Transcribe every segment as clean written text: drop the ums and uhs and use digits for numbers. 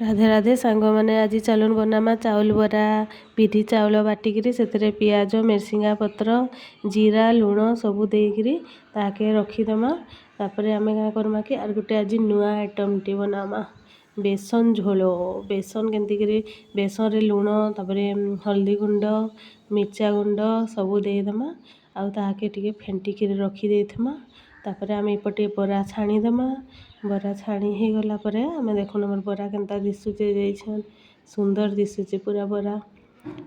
राधे राधे सांग मैंने आज चलन बनामा चाउल बरा विधि चाउल बाटिकी से पियाज मिर्सिंगा पत्र जीरा लुण सबू देकरी ताके रखीदमा तापर आम क्या करमा कि आर गोटे आज नुआ आइटम टे बनामा बेसन झोल बेसन केमती बेसन रे लुण तापर हल्दी गुंड मिर्चा गुंड सबू देदमा आउ ताके टिके फेंटिकी रखी देथमा तापर आम एपटे बरा छाणीदमा बरा छाणी हो गला परे आम देखुन मोर बरा केनता दिशुचे जाइछन सुंदर दिशुचे पूरा बरा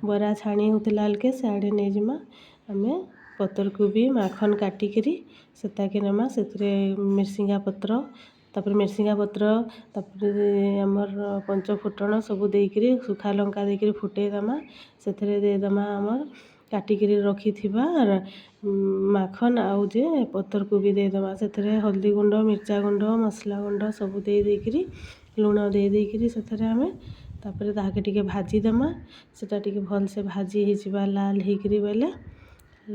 बरा छाणी होतला के सियाड़े नहीं जिमा आम पतर कोबी माखन काटिकी सेताके नमा से मिर्सिंगा पत्र तापर मिर्सिंगा पत्र तापर आमर पंच फुटण सब देकरी सुखा लंका देकरी फुटेदमा से देदमा आमर काटिकी रखी माखन आउ जे पतर कोबी देदमा से हल्दी गुंड मिर्चा गुंड मसला गुंड सब देकरी लुण देकरी से आम तापर ताके टिके भाजीदमा सेटा टिके भल से भाजी होइबा लाल होकरी बोले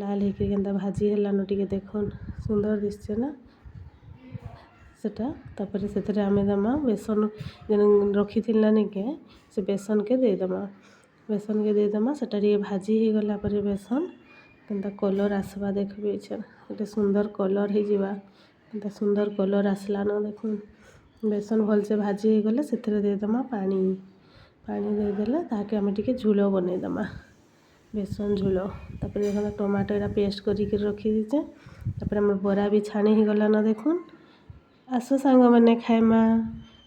लाल होकरी केनता भाजी हेलान टिके देखुन सुंदर दिशे ना सेटा तापर से आम दमा बेसन रखी निके से बेसन के देदमा सेटा टिके भाजी हो गला पर बेसन केनता कलर आसवा देखबे गोटे सुंदर कलर होता सुंदर कलर आसलान देखुन बेसन भल से भाजी हो गले से देदमा पानी पानी देदेले ताके आम टिके झोल बनईदमा बेसन झोल तापर देखो टमाटो एरा पेस्ट करके रखी दीचे तापर आम बरा भी छाणी हो गलान देखुन आस सांग मैंने खाइमा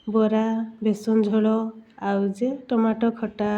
बरा बेसन झोल आउ जे टमाटो खटा।